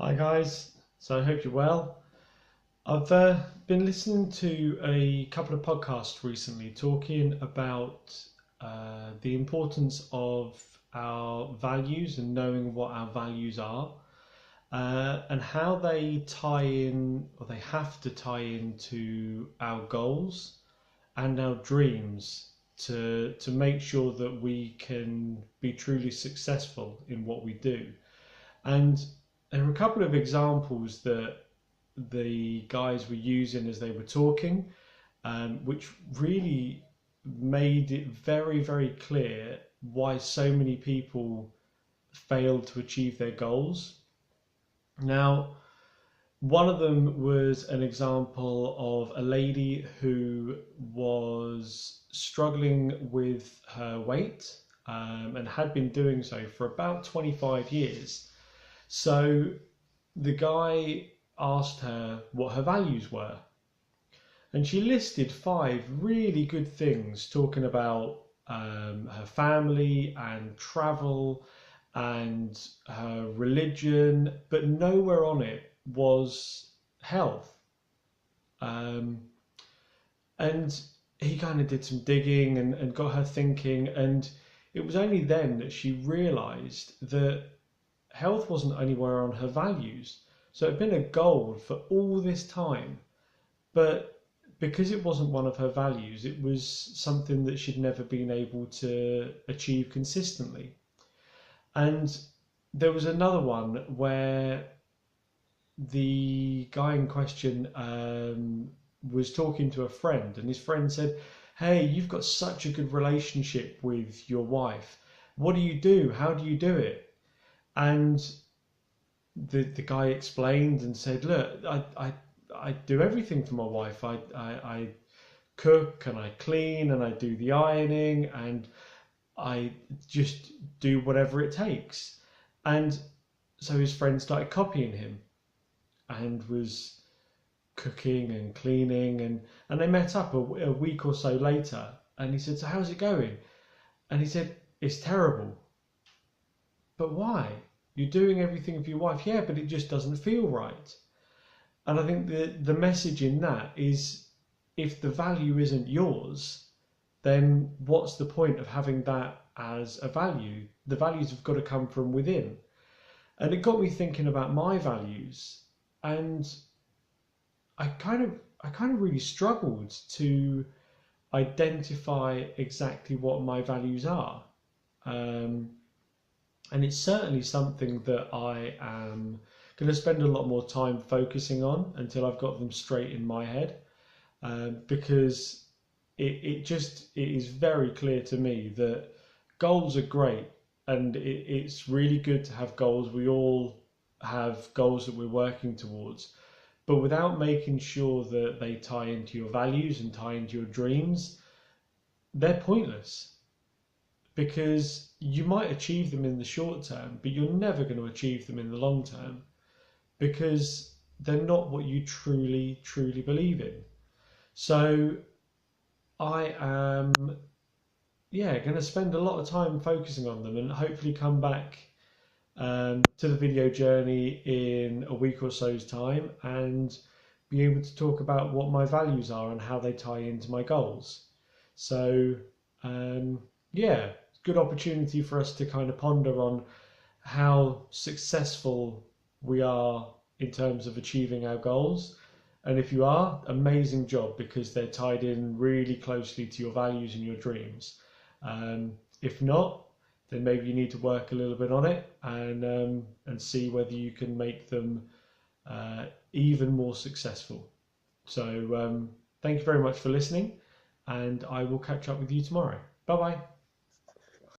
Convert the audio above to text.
Hi guys, so I hope you're well. I've been listening to a couple of podcasts recently talking about the importance of our values and knowing what our values are, and how they tie in, or they have to tie into our goals and our dreams to make sure that we can be truly successful in what we do. And there are a couple of examples that the guys were using as they were talking, which really made it very, very clear why so many people failed to achieve their goals. Now, one of them was an example of a lady who was struggling with her weight, and had been doing so for about 25 years. So the guy asked her what her values were, and she listed five really good things, talking about her family and travel and her religion, but nowhere on it was health. Um, and he kind of did some digging and got her thinking, and it was only then that she realised that health wasn't anywhere on her values. So it had been a goal for all this time, but because it wasn't one of her values, it was something that she'd never been able to achieve consistently. And there was another one where the guy in question was talking to a friend, and his friend said, "Hey, you've got such a good relationship with your wife. What do you do? How do you do it?" And the guy explained and said, "Look, I do everything for my wife. I cook and I clean and I do the ironing and I just do whatever it takes." And so his friend started copying him and was cooking and cleaning, and they met up a week or so later, and he said, "So how's it going?" And he said, "It's terrible." "But why? You're doing everything for your wife." "Yeah, but it just doesn't feel right." And I think the message in that is, if the value isn't yours, then what's the point of having that as a value? The values have got to come from within. And it got me thinking about my values, and I kind of really struggled to identify exactly what my values are. Um, and it's certainly something that I am going to spend a lot more time focusing on until I've got them straight in my head, because it is very clear to me that goals are great, and it's really good to have goals. We all have goals that we're working towards, but without making sure that they tie into your values and tie into your dreams, they're pointless, because you might achieve them in the short term, but you're never going to achieve them in the long term, because they're not what you truly, truly believe in. So I am, yeah, going to spend a lot of time focusing on them, and hopefully come back to the video journey in a week or so's time and be able to talk about what my values are and how they tie into my goals. So, yeah, good opportunity for us to kind of ponder on how successful we are in terms of achieving our goals. And if you are, amazing job, because they're tied in really closely to your values and your dreams. If not, then maybe you need to work a little bit on it, and see whether you can make them even more successful. So thank you very much for listening, and I will catch up with you tomorrow. Bye bye.